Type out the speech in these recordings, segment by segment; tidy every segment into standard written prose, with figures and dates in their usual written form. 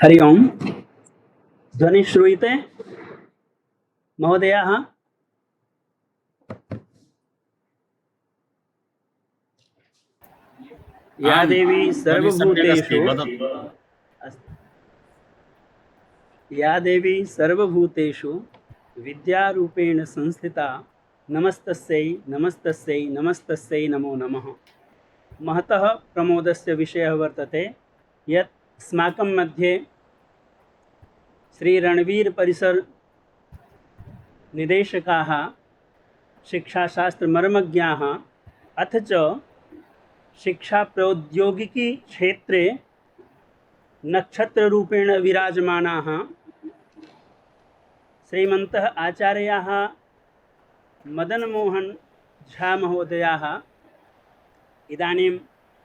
हरि ओम। ध्वनि श्रूयते महोदयाः? या देवी सर्वभूतेषु या देवी सर्वभूतेषु विद्यारूपेण संस्थिता नमस्तस्यै नमस्तस्यै नमस्तस्यै नमो नमः। महतः प्रमोदस्य विषयः वर्तते यत् अस्माकं मध्ये श्री रणवीर परिसर निदेशकाः शिक्षाशास्त्रमर्मज्ञाः अथ च शिक्षा प्रौद्योगिकी क्षेत्रे नक्षत्ररूपेण विराजमानाः श्रीमन्तः आचार्याः मदनमोहन झा महोदयाः इदानीम्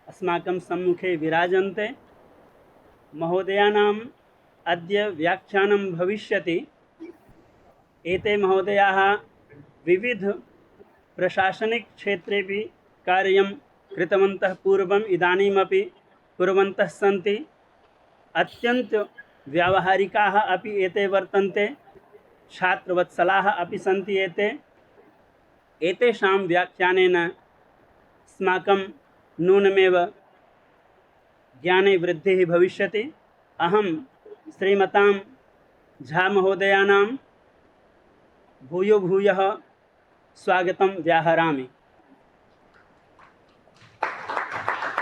अस्माकं सम्मुखे विराजन्ते। महोदयानाम् अद्य व्याख्यानं भविष्यति। एते महोदयाः विविध प्रशासनिक क्षेत्रेपि कार्यं कृतवन्तः, पूर्वम् इदानीमपि कुर्वन्तः सन्ति। अत्यन्त व्यावहारिकाः अपि एते वर्तन्ते, छात्रवत्सलाः अपि सन्ति एते। एतेषां व्याख्यानेन अस्माकं नूनमेव ज्ञाने वृद्धिः भविष्यति। अहं श्रीमतां झा महोदयानां भूयो भूयः स्वागतं व्याहरामि।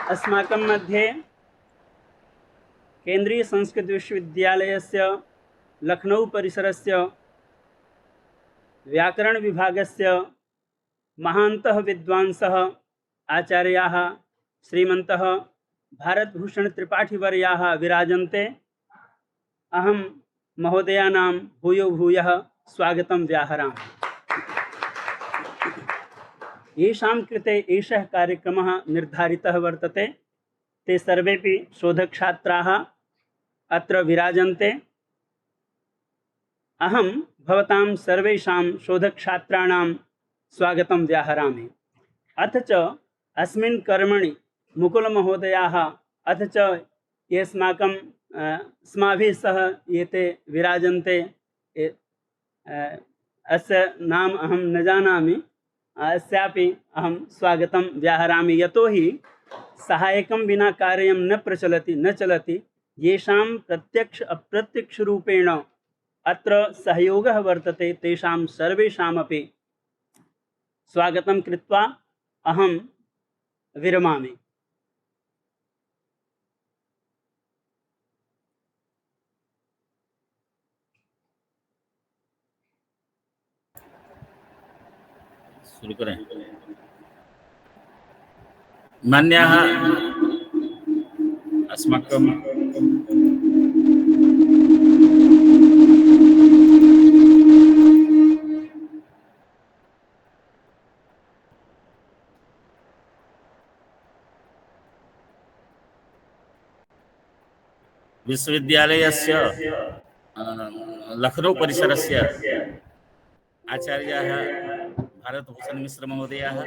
अस्माकं मध्ये केन्द्रीय संस्कृत विश्वविद्यालयस्य लखनऊ परिसरस्य व्याकरण विभागस्य महान्तः विद्वांसः आचार्याः श्रीमन्तः भारतभूषण त्रिपाठीवर्याः विराजन्ते। अहं महोदयानां भूयो भूयः स्वागतं व्याहरामि। येषां कृते एषः कार्यक्रमः निर्धारितः वर्तते ते सर्वेपि शोधछात्राः अत्र विराजन्ते। अहं भवतां सर्वेषां शोधछात्राणां स्वागतं व्याहरामि। अथ च अस्मिन् कर्मणि मुकुलमहोदयाः अथ च ये अस्माभिः सह एते विराजन्ते, अस्य नाम अहं न जानामि, अस्यापि अहं स्वागतं व्याहरामि। यतोहि सहायकं विना कार्यं न चलति। येषां प्रत्यक्ष अप्रत्यक्ष रूपेण अत्र सहयोगः वर्तते तेषां सर्वेषामपि स्वागतं कृत्वा अहं विरमामि। शुरू करें। मान्याः अस्माकं विश्वविद्यालयस्य लखनऊ परिसरस्य आचार्याः भारतभूषण मिश्र महोदयाः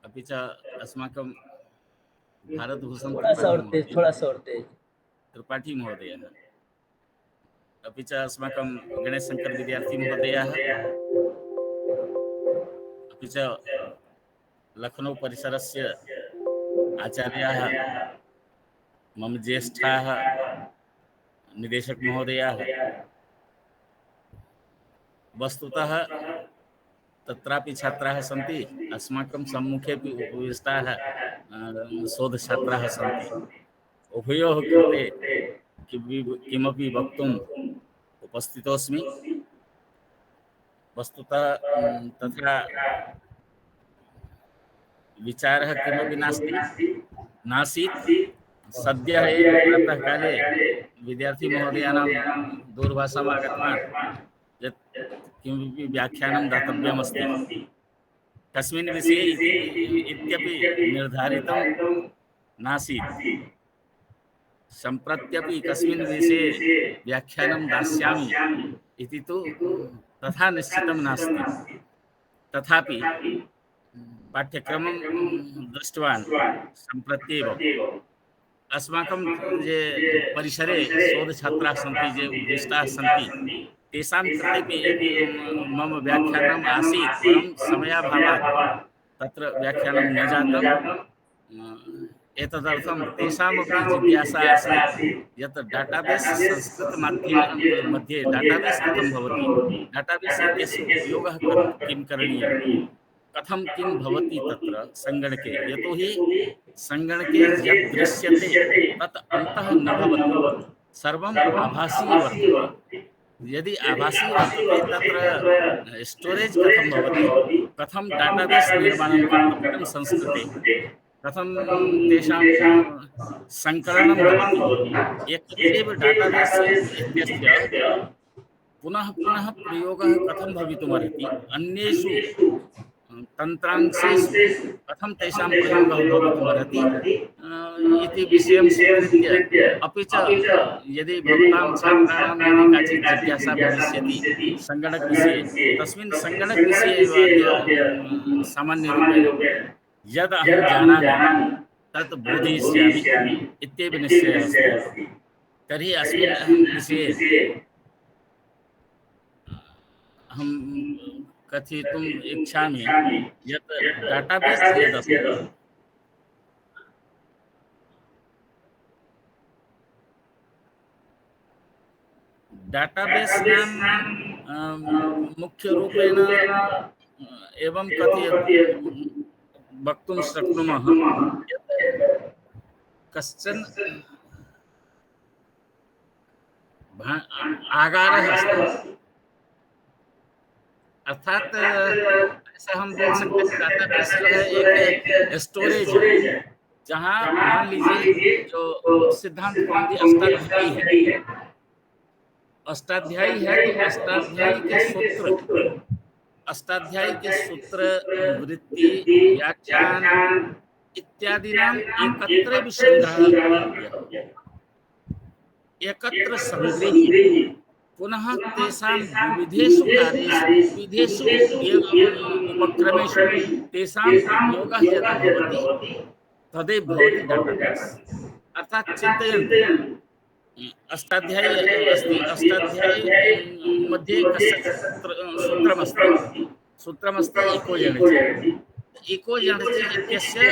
अपि च अस्माकं भारतभूषण थोड़ा सा और तेज त्रिपाठी महोदयः, अपि च अस्माकं गणेश शंकर विद्यार्थी महोदयाः, अपि च लखनऊ परिसरस्य आचार्याः मम ज्येष्ठाः निदेशक महोदयाः। वस्तुतः तत्रापि छात्राः सन्ति, अस्माकं सम्मुखेपि उपविष्टाः शोधछात्राः सन्ति। उभयोः कृते किमपि वक्तुम् उपस्थितोऽस्मि। वस्तुतः तथा विचारः किमपि नासीत्। सद्यः एव प्रातःकाले विद्यार्थी महोदयानां दूरभाषाम् आगतवान् यत् किमपि व्याख्यानं दातव्यमस्ति, कस्मिन् विषये इत्यपि निर्धारितं नासीत्। सम्प्रत्यपि कस्मिन् विषये व्याख्यानं दास्यामि इति तु तथा निश्चितं नास्ति। तथापि पाठ्यक्रमं दृष्टवान् सम्प्रत्येव। अस्माकं ये परिसरे शोधछात्राः सन्ति, ये उपविष्टाः सन्ति, तेषां कृतेपि मम व्याख्यानम् आसीत्, परं समयाभावात् तत्र व्याख्यानं न जातं। एतदर्थं तेषामपि जिज्ञासा आसीत् यत् डाटाबेस् संस्कृतमाध्यमे मध्ये डाटाबेस् कथं भवति, डाटाबेस् इत्यस्य उपयोगः किं करणीयं, कथं किं भवति तत्र सङ्गणके, यतोहि सङ्गणके यत् दृश्यते तत् अन्तः न भवति, सर्वम् आभासी वर्तते। यदि आभासी वर्तते तत्र स्टोरेज् कथं भवति, कथं डाटाबेस् निर्माणं कर्तव्यं संस्कृते, कथं तेषां सङ्कलनं भवति, एकत्रैव डाटाबेस् इत्यस्य पुनः पुनः प्रयोगः कथं भवितुमर्हति, अन्येषु तन्त्रांशेषु कथं तेषां प्रयोगः भवितुमर्हति इति विषयं स्वीकृत्य, अपि च यदि भवतां छात्राणां यदि काचित् जिज्ञासा भविष्यति सङ्गणकविषये, तस्मिन् सङ्गणकविषये एव अद्य सामान्यरूपेण यद् अहं जानामि तत् बोधयिष्यामि इत्येव निश्चयः अस्ति। तर्हि अस्मिन् विषये अहं कथितुम् इच्छामि यत् डाटाबेस् यदस्ति, डाटाबेस् नाम मुख्यरूपेण एवं वक्तुं शक्नुमः यत् कश्चन आगारः अस्ति, अर्थात ऐसा हम बोल सकते हैं डाटाबेस जो है एक स्टोरेज है, जहाँ मान लीजिए जो सिद्धांत कौमुदी अष्टाध्यायी है तो अष्टाध्यायी के सूत्र वृत्ति व्याख्यान इत्यादि नाम एकत्र संग्रह, एकत्र संग्रही, पुनः तेषां विविधेषु कार्येषु विविधेषु उपक्रमेषु तेषां उपयोगः यदा भवति तदेव भवति डाटाबेस्। अर्थात् चिन्तयन्तु, अष्टाध्यायी अस्ति, अष्टाध्यायी मध्ये सूत्रमस्ति इको जनचि इत्यस्य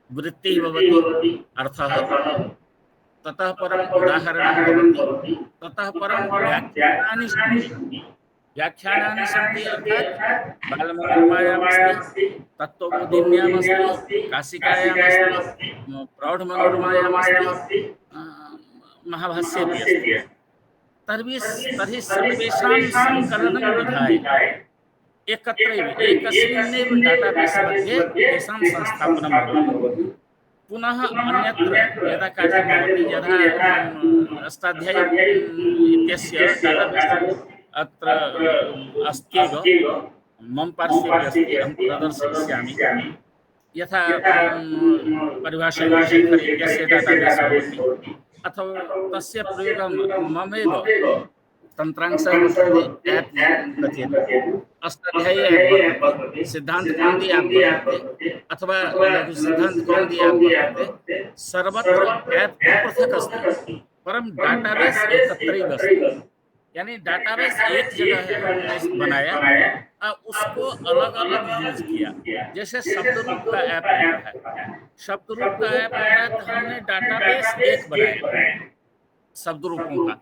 वृत्तिः भवति, अर्थः, ततः परम् उदाहरणं भवति, ततः परं व्याख्यानानि सन्ति, अर्थात् बालमनोरमायाम् अस्ति, तत्त्वबोधिन्याम् अस्ति, काशिकायाम् अस्ति, प्रौढमनोरमायाम् अस्ति, महाभाष्येऽपि अस्ति। तर्हि सर्वेषां सङ्कलनं विधाय एकत्रैव एकस्मिन्नेव डाटाबेस् मध्ये तेषां संस्थापनं भवति। पुनः अन्यत्र यदा कार्यं भवति, यदा अष्टाध्यायी इत्यस्य डाटाबेस् अत्र अस्त्येव, मम पार्श्वे अस्ति, अहं प्रदर्शयिष्यामि। यथा परिभाषेन्द्रशेखर इत्यस्य डाटाबेस् भवति, अथवा तस्य प्रयोगं ममेव तन्त्रांशः वर्तते, ऐप् कथ्यते, अष्टाध्यायी ऐप् वर्तते, सिद्धान्तकौमुदी ऐप् वर्तते, अथवा लघुसिद्धान्तकौमुदी ऐप् वर्तते, सर्वत्र ऐप् पृथक् अस्ति, परं डाटाबेस् एकत्रैव अस्ति। यानी डाटाबेस एक जगह बनाया और उसको अलग अलग यूज किया। जैसे शब्दरूप का ऐप होता है, शब्दरूप का ऐप होता है तो हमने डाटाबेस एक बनाया शब्दरूपों का,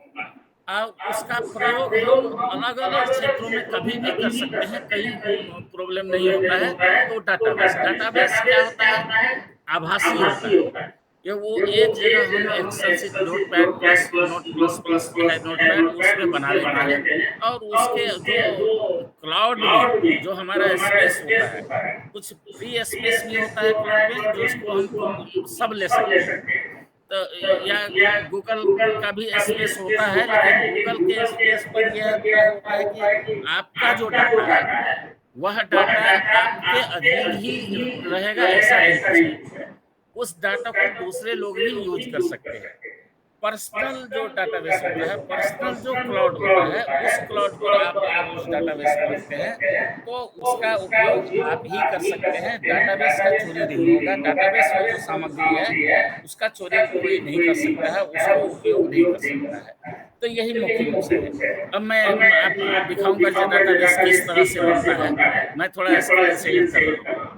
और उसका प्रयोग हम अलग अलग क्षेत्रों में कभी भी कर सकते हैं, कहीं प्रॉब्लम नहीं होता है। तो डाटाबेस क्या होता है, आभासी होता है। ये वो एक जगह हम एक्सेल शीट नोटपैड उसमें बना लेते हैं, और उसके जो क्लाउड में जो हमारा स्पेस होता है, कुछ फ्री स्पेस भी होता है क्लाउड में, जो उसको हम सब ले सकते हैं। तो या गूगल का भी स्पेस होता है, लेकिन गूगल के स्पेस पर यह होता है कि आपका जो डाटा है वह डाटा आपके अधीन ही रहेगा, ऐसा नहीं है। उस डाटा को दूसरे लोग भी यूज कर सकते हैं। पर्सनल जो डाटाबेस होता है, पर्सनल जो क्लाउड होता है, उस क्लाउड पर आप अगर उस डाटाबेस को रखते हैं, तो उसका उपयोग आप ही कर सकते हैं। डाटाबेस का चोरी नहीं होगा। डाटाबेस में जो सामग्री है, उसका चोरी कोई नहीं कर सकता है, उसको उपयोग नहीं कर सकता है। तो यही मुख्य रूप से है। अब मैं आपको दिखाऊँगा कि डाटाबेस किस तरह से बनता है। मैं थोड़ा स्क्रीन शेयर कर रहा हूँ।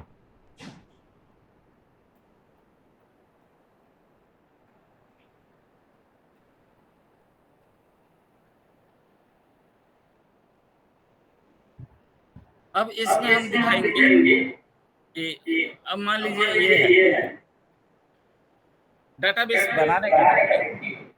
अब इसमें हम दिखाएँगे कि अब मान लीजिए ये है, डाटाबेस बनाने का तरीका।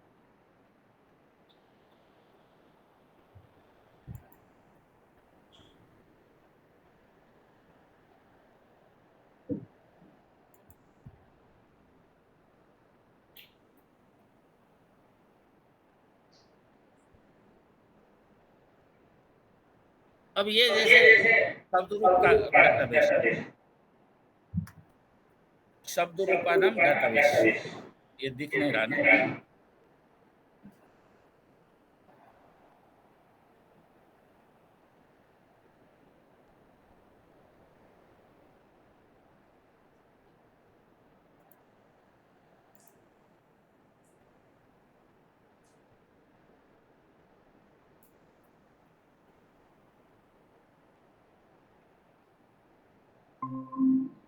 अब ये जैसे शब्दरूप का डाटाबेस है, शब्दरूपानम डाटाबेस, ये दिख नहीं रहा ना?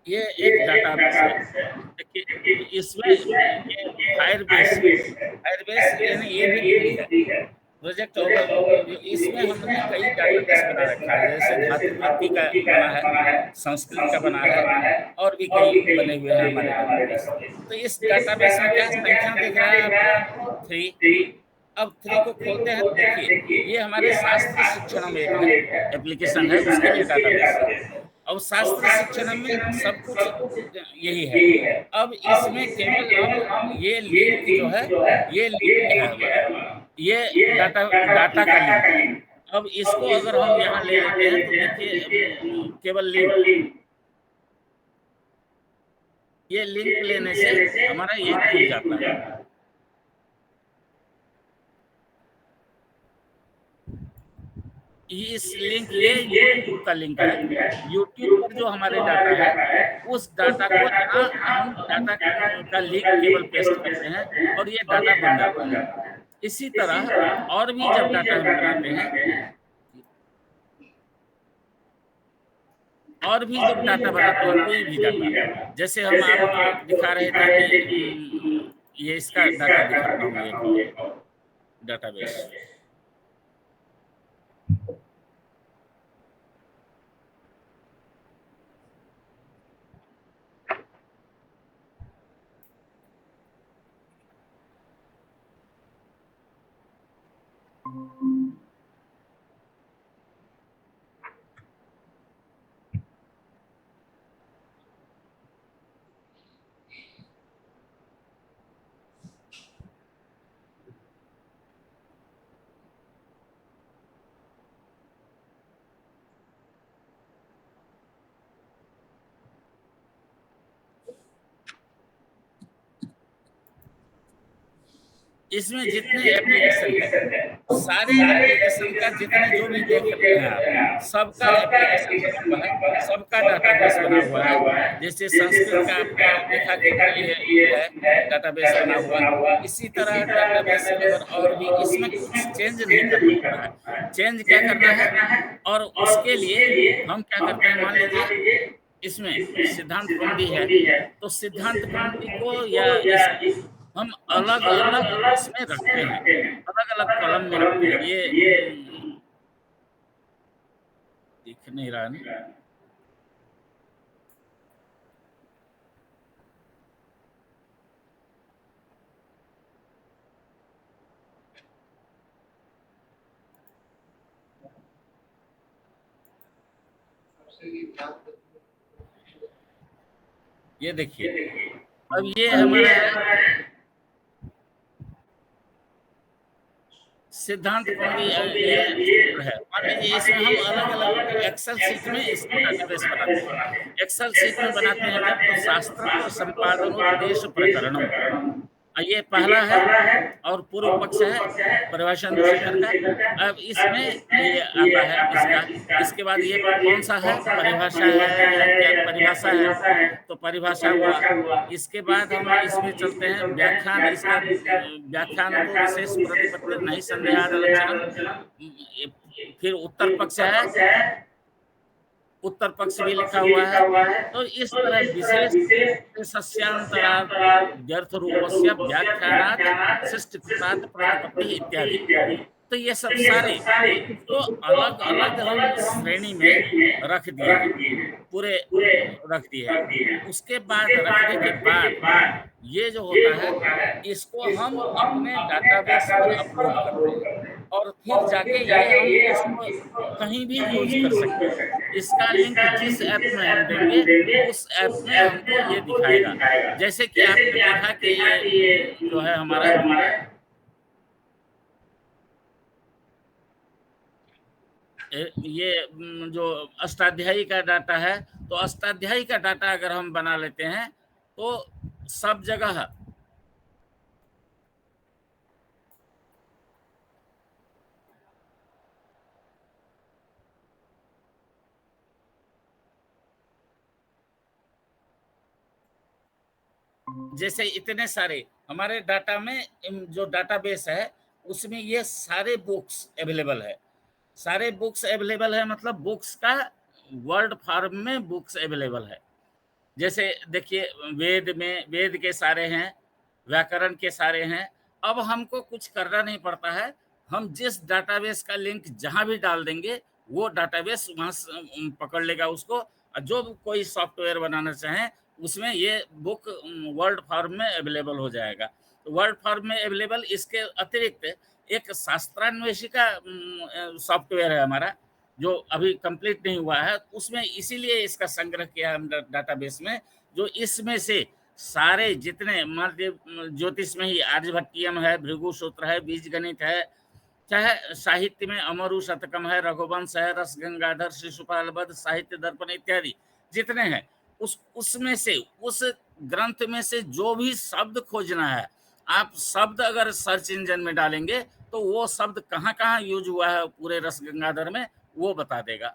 ये एक डाटाबेस है। देखिए इसमें ये फायरबेस है। फायरबेस यानी ये भी फ्री है। प्रोजेक्ट ओवरव्यू, इसमें हमने कई डाटाबेस बना रखा है, जैसे धातुवृत्ति का बना है, संस्कृत का बना है, और भी कई बने हुए हैं हमारे डाटाबेस। तो इस डाटाबेस में क्या संख्या दिख रहा है आपको? 3। अब 3 को खोलते हैं तो देखिए, ये हमारे शास्त्र शिक्षणम एक है, एप्लीकेशन है, उसके लिए डाटाबेस है। अब शास्त्र शिक्षणम में सब कुछ यही है। अब इसमें केवल हम ये लिंक जो है, ये लिंक है हमारा, ये डाटा का लिंक है। अब इसको अगर हम यहाँ ले लेते हैं तो देखिए केवल लिंक, ये लिंक लेने से हमारा ये खुल जाता है। इस लिंक, ये यूट्यूब का लिंक है। यूट्यूब पर जो हमारे डाटा है, उस डाटा को यहाँ हम डाटा का लिंक केवल पेस्ट करते हैं और ये डाटा बन जाता है। इसी तरह और भी जब डाटा हम बनाते हैं, और भी जब डाटा बनाते हैं, कोई भी डाटा, जैसे हम आपको दिखा रहे थे कि ये इसका डाटा दिखाता हूँ, एक और डाटाबेस। इसमें जितने एप्लीकेशन है, सारे एप्लीकेशन का जितने जो भी देख रहे हैं आप, सबका एप्लीकेशन बना हुआ है, सबका डाटाबेस बना हुआ है। जैसे संस्कृत का आपने देखा कि ये है डाटाबेस बना हुआ। इसी तरह डाटाबेस अगर और भी, इसमें कुछ चेंज नहीं करना पड़ता है। चेंज क्या करना है, और उसके लिए हम क्या करते हैं, मान लीजिए इसमें सिद्धांत पंक्ति है, तो सिद्धांत पंक्ति को या इस हम अलग-अलग इसमें रखते हैं, अलग-अलग कॉलम में रखते हैं। ये दिख नहीं रहा ना? ये देखिए, अब ये हमारा सिद्धांत पंक्ति ये है। मान लीजिए इसमें हम अलग-अलग एक्सेल शीट में इसको डाटाबेस बनाते हैं। एक्सेल शीट में बनाते हैं जब, तो शास्त्र संपादनोपदेश प्रकरणम। ये पहला है और पूर्व पक्ष है परिभाषा अनुच्छेद का। अब इसमें ये आता है इसका, इसके बाद ये कौन सा है, परिभाषा है या क्या परिभाषा है, तो परिभाषा हुआ। इसके बाद हम इसमें चलते हैं व्याख्यान, इसका व्याख्यान तो विशेष प्रतिपत्ति नहीं संदेहाद लक्षणम। फिर उत्तर पक्ष है, उत्तर पक्ष भी लिखा हुआ है। तो इस तरह विशेष सस्यांतरात् व्यर्थ रूपस्य व्याख्यानात् शिष्टकृतात् प्रतिपत्ति इत्यादि। तो ये सब सारे इसको अलग अलग हम श्रेणी में रख दिए हैं, पूरे रख दिए हैं। उसके बाद रखने के बाद ये जो होता है, इसको हम अपने डाटाबेस पर अपलोड करते हैं और फिर जाके ये हम इसको कहीं भी यूज कर सकते हैं। इसका लिंक जिस ऐप में हम देंगे उस ऐप में हमको ये दिखाएगा। जैसे कि आपने देखा कि ये जो है हमारा ये जो अष्टाध्यायी का डाटा है, तो अष्टाध्यायी का डाटा अगर हम बना लेते हैं तो सब जगह जैसे इतने सारे हमारे डाटा में जो डाटाबेस है उसमें ये सारे बुक्स अवेलेबल है, सारे बुक्स अवेलेबल है, मतलब बुक्स का वर्ड फॉर्म में बुक्स अवेलेबल है। जैसे देखिए वेद में वेद के सारे हैं, व्याकरण के सारे हैं। अब हमको कुछ करना नहीं पड़ता है, हम जिस डाटाबेस का लिंक जहां भी डाल देंगे वो डाटाबेस वहां पकड़ लेगा उसको, और जो कोई सॉफ्टवेयर बनाना चाहें उसमें ये बुक वर्ड फॉर्म में अवेलेबल हो जाएगा। तो वर्ड फॉर्म में अवेलेबल, इसके अतिरिक्त एक शास्त्रान्वेषी का सॉफ्टवेयर है हमारा जो अभी कंप्लीट नहीं हुआ है, उसमें इसीलिए इसका संग्रह किया हम डाटाबेस में, जो इसमें से सारे जितने मान लीजिए ज्योतिष में ही आर्यभट्टियम है, भृगु सूत्र है, बीज गणित है, चाहे साहित्य में अमरु शतकम है, रघुवंश है, रस गंगाधर, शिशुपाल वध, साहित्य दर्पण इत्यादि जितने हैं, उसमें से उस ग्रंथ में से जो भी शब्द खोजना है, आप शब्द अगर सर्च इंजन में डालेंगे तो वो शब्द कहाँ कहाँ यूज हुआ है पूरे रस गंगाधर में वो बता देगा।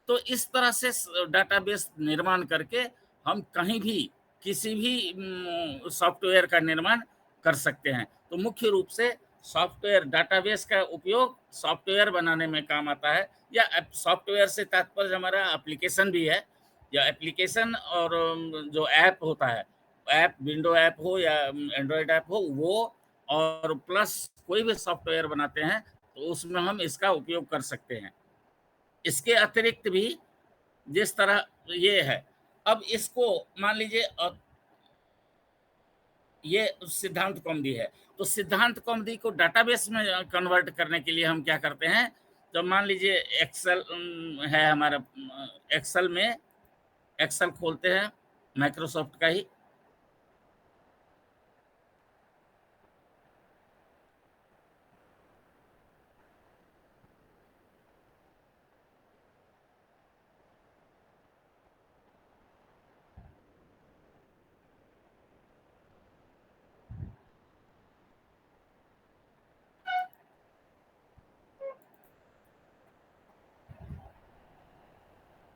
तो इस तरह से डाटाबेस निर्माण करके हम कहीं भी किसी भी सॉफ्टवेयर का निर्माण कर सकते हैं। तो मुख्य रूप से सॉफ्टवेयर डाटाबेस का उपयोग सॉफ्टवेयर बनाने में काम आता है, या सॉफ्टवेयर से तात्पर्य हमारा एप्लीकेशन भी है, या एप्लीकेशन और जो ऐप होता है, ऐप विंडो ऐप हो या एंड्रॉयड ऐप हो वो, और प्लस कोई भी सॉफ्टवेयर बनाते हैं तो उसमें हम इसका उपयोग कर सकते हैं। इसके अतिरिक्त भी जिस तरह ये है, अब इसको मान लीजिए ये सिद्धांत कौमुदी है, तो सिद्धांत कौमुदी को डाटाबेस में कन्वर्ट करने के लिए हम क्या करते हैं, तो मान लीजिए एक्सेल है हमारा, एक्सेल में एक्सेल खोलते हैं माइक्रोसॉफ्ट का ही,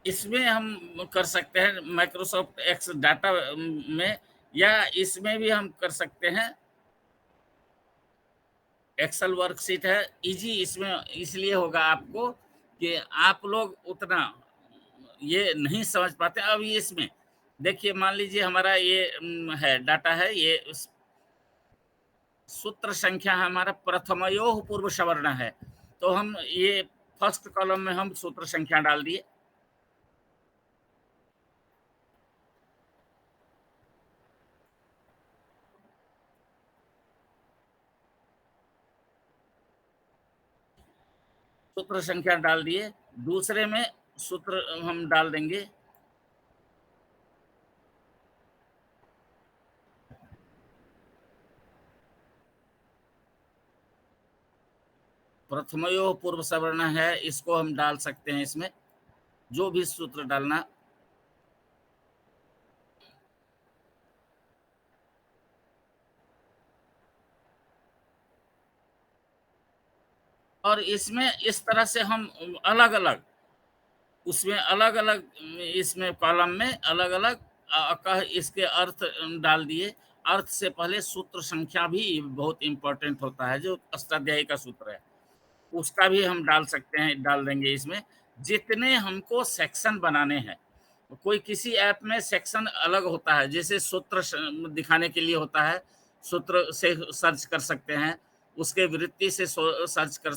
इसमें हम कर सकते हैं माइक्रोसॉफ्ट एक्स डाटा में, या इसमें भी हम कर सकते हैं। एक्सेल वर्कशीट है इजी, इसमें इसलिए होगा आपको कि आप लोग उतना ये नहीं समझ पाते। अब ये इसमें देखिए मान लीजिए हमारा ये है डाटा है, ये सूत्र संख्या हमारा प्रथमयोः पूर्व सवर्ण है, तो हम ये फर्स्ट कॉलम में हम सूत्र संख्या डाल दिए, सूत्र संख्या डाल दिए। दूसरे में सूत्र हम डाल देंगे प्रथमयोः पूर्व सवर्ण है, इसको हम डाल सकते हैं इसमें जो भी सूत्र डालना। और इसमें इस तरह से हम अलग अलग उसमें अलग अलग इसमें कॉलम में अलग अलग कह इसके अर्थ डाल दिए। अर्थ से पहले सूत्र संख्या भी बहुत इंपॉर्टेंट होता है, जो अष्टाध्यायी का सूत्र है उसका भी हम डाल सकते हैं, डाल देंगे इसमें। जितने हमको सेक्शन बनाने हैं, कोई किसी ऐप में सेक्शन अलग होता है, जैसे सूत्र दिखाने के लिए होता है, सूत्र से सर्च कर सकते हैं, उसके वृत्ति से सर्च कर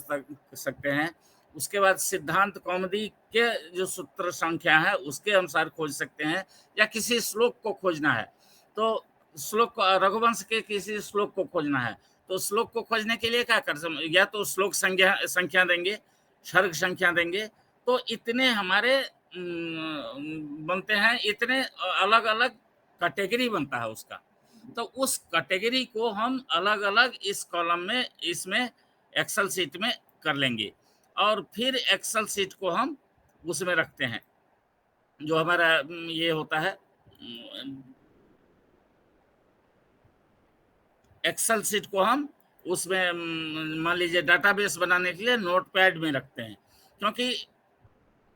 सकते हैं, उसके बाद सिद्धांत कौमुदी के जो सूत्र संख्या है उसके अनुसार खोज सकते हैं, या किसी श्लोक को खोजना है तो श्लोक रघुवंश के किसी श्लोक को खोजना है तो श्लोक को खोजने के लिए क्या कर सकते, या तो श्लोक संख्या देंगे, सर्ग संख्या देंगे, तो इतने हमारे बनते हैं, इतने अलग अलग कैटेगरी बनता है उसका। तो उस कैटेगरी को हम अलग अलग इस कॉलम में इसमें एक्सेल सीट में कर लेंगे, और फिर एक्सेल सीट को हम उसमें रखते हैं, जो हमारा ये होता है एक्सेल सीट को हम उसमें मान लीजिए डाटाबेस बनाने के लिए नोटपैड में रखते हैं, क्योंकि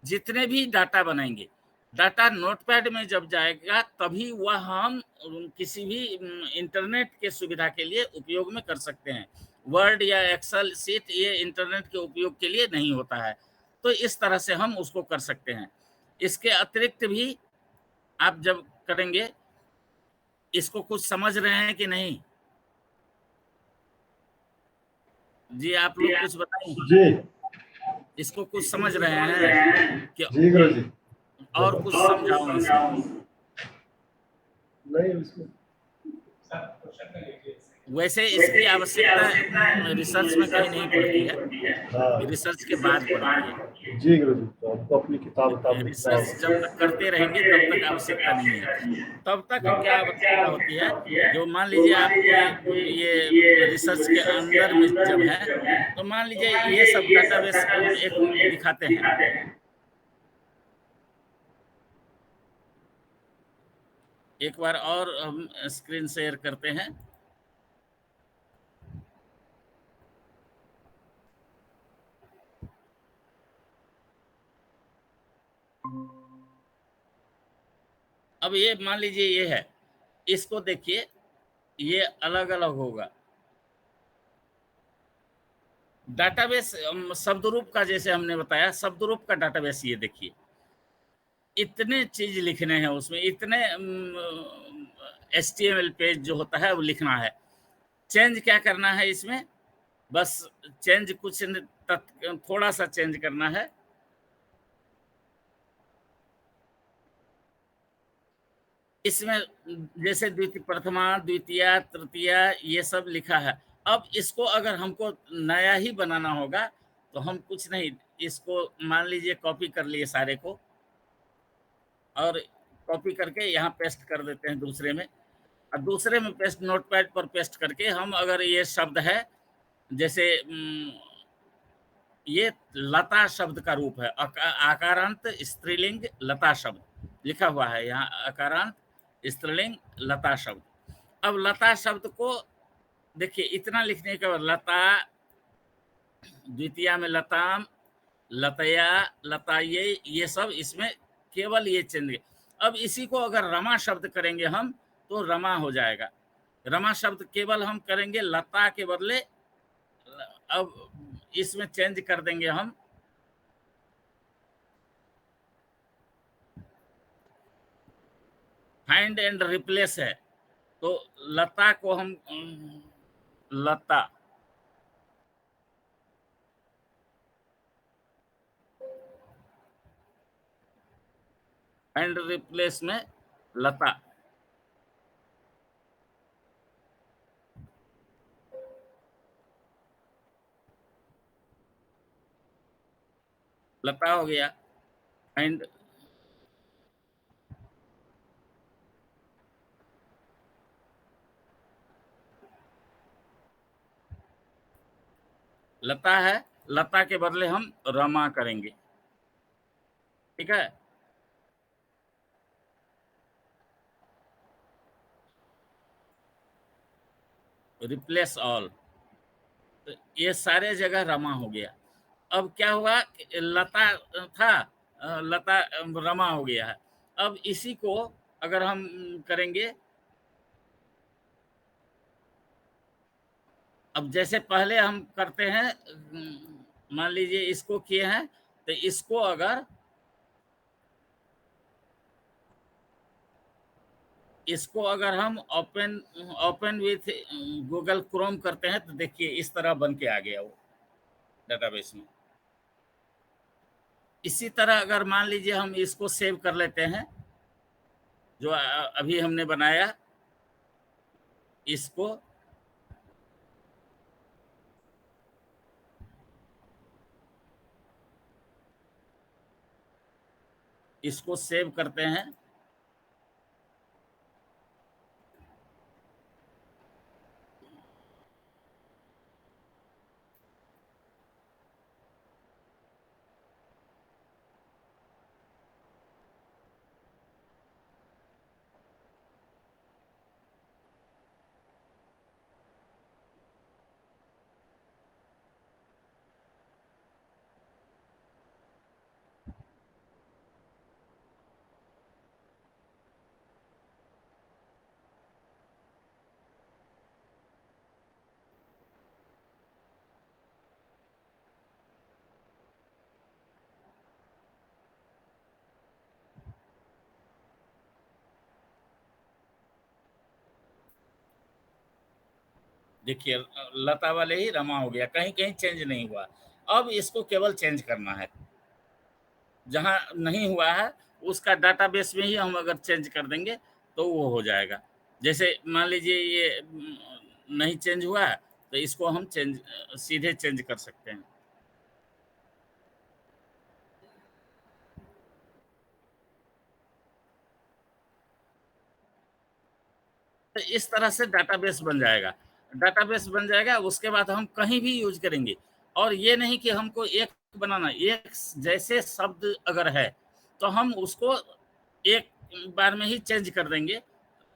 जितने भी डाटा बनाएंगे, डाटा नोटपैड में जब जाएगा तभी वह हम किसी भी इंटरनेट के सुविधा के लिए उपयोग में कर सकते हैं। वर्ड या एक्सेल सीट ये इंटरनेट के उपयोग के लिए नहीं होता है, तो इस तरह से हम उसको कर सकते हैं। इसके अतिरिक्त भी आप जब करेंगे, इसको कुछ समझ रहे हैं कि नहीं? जी आप लोग कुछ बताएं, जी इसको कुछ समझ रहे हैं कि जी गुरु जी। और कुछ समझाऊं इसमें? नहीं इसमें वैसे इसकी आवश्यकता रिसर्च में कहीं नहीं पड़ती है, हाँ रिसर्च के बाद पड़ती है। जी गुरु जी, तो हमको अपनी किताब लिखना रिसर्च है। जब तक करते रहेंगे तब तक आवश्यकता नहीं है। तब तक क्या आवश्यकता होती है, जो मान लीजिए आप कोई ये रिसर्च के अंदर में जब है, तो मान लीजिए ये सब डाटाबेस एक दिखाते हैं, एक बार और हम स्क्रीन शेयर करते हैं। अब ये मान लीजिए ये है, इसको देखिए, ये अलग अलग होगा डाटाबेस। शब्द रूप का जैसे हमने बताया, शब्द रूप का डाटाबेस ये देखिए, इतने चीज लिखने हैं उसमें, इतने HTML पेज जो होता है वो लिखना है। चेंज क्या करना है इसमें, बस चेंज कुछ थोड़ा सा चेंज करना है। इसमें जैसे प्रथमा, द्वितीय, तृतीय ये सब लिखा है। अब इसको अगर हमको नया ही बनाना होगा तो हम कुछ नहीं, इसको मान लीजिए कॉपी कर लिए सारे को, और कॉपी करके यहाँ पेस्ट कर देते हैं दूसरे में, और दूसरे में पेस्ट, नोटपैड पर पेस्ट करके हम अगर ये शब्द है, जैसे ये लता शब्द का रूप है, आकारांत स्त्रीलिंग लता शब्द लिखा हुआ है यहाँ, आकारांत स्त्रीलिंग लता शब्द। अब लता शब्द को देखिए, इतना लिखने के बाद लता, द्वितीय में लताम, लतया, लताये, ये सब इसमें केवल ये चेंज। अब इसी को अगर रमा शब्द करेंगे हम तो रमा हो जाएगा। रमा शब्द केवल हम करेंगे लता के बदले, अब इसमें चेंज कर देंगे हम, फाइंड एंड रिप्लेस है, तो लता को हम लता, फाइंड रिप्लेस में लता, लता हो गया। फाइंड लता है, लता के बदले हम रमा करेंगे, ठीक है। रिप्लेस ऑल, तो ये सारे जगह रमा हो गया। अब क्या हुआ कि लता था, लता रमा हो गया है। अब इसी को अगर हम करेंगे, अब जैसे पहले हम करते हैं, मान लीजिए इसको किए हैं, तो इसको अगर हम open open with Google Chrome करते हैं, तो देखिए इस तरह बन के आ गया वो डेटाबेस में। इसी तरह अगर मान लीजिए हम इसको सेव कर लेते हैं, जो अभी हमने बनाया, इसको सेव करते हैं। देखिए लता वाले ही रमा हो गया, कहीं कहीं चेंज नहीं हुआ। अब इसको केवल चेंज करना है, जहाँ नहीं हुआ है उसका डाटाबेस में ही हम अगर चेंज कर देंगे तो वो हो जाएगा। जैसे मान लीजिए ये नहीं चेंज हुआ है, तो इसको हम सीधे चेंज कर सकते हैं। तो इस तरह से डाटाबेस बन जाएगा। डाटाबेस बन जाएगा, उसके बाद हम कहीं भी यूज करेंगे। और ये नहीं कि हमको एक बनाना, एक जैसे शब्द अगर है तो हम उसको एक बार में ही चेंज कर देंगे,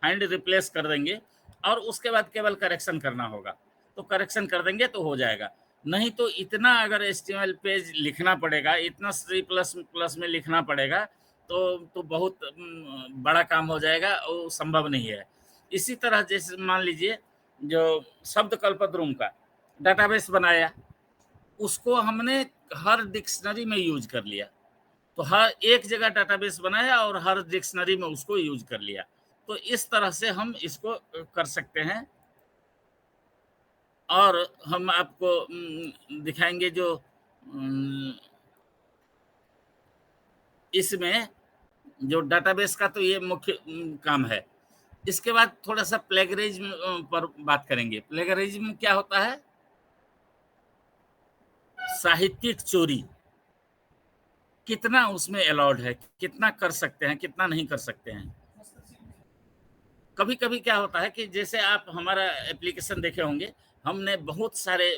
फाइंड रिप्लेस कर देंगे, और उसके बाद केवल करेक्शन करना होगा। तो करेक्शन कर देंगे तो हो जाएगा। नहीं तो इतना अगर एचटीएमएल पेज लिखना पड़ेगा, इतना सी प्लस प्लस में लिखना पड़ेगा, तो बहुत बड़ा काम हो जाएगा और संभव नहीं है। इसी तरह जैसे मान लीजिए जो शब्द कल्पद्रुम का डाटाबेस बनाया, उसको हमने हर डिक्शनरी में यूज कर लिया। तो हर एक जगह डाटाबेस बनाया और हर डिक्शनरी में उसको यूज कर लिया। तो इस तरह से हम इसको कर सकते हैं। और हम आपको दिखाएंगे जो इसमें जो डाटाबेस का तो ये मुख्य काम है। इसके बाद थोड़ा सा प्लेगरिज्म पर बात करेंगे। प्लेगरिज्म क्या होता है? साहित्यिक चोरी। कितना उसमें अलाउड है, कितना कर सकते हैं, कितना नहीं कर सकते हैं। कभी कभी क्या होता है कि जैसे आप हमारा एप्लीकेशन देखे होंगे, हमने बहुत सारे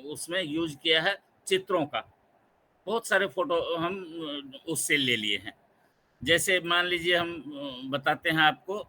उसमें यूज किया है चित्रों का। बहुत सारे फोटो हम उससे ले लिए हैं। जैसे मान लीजिए हम बताते हैं आपको।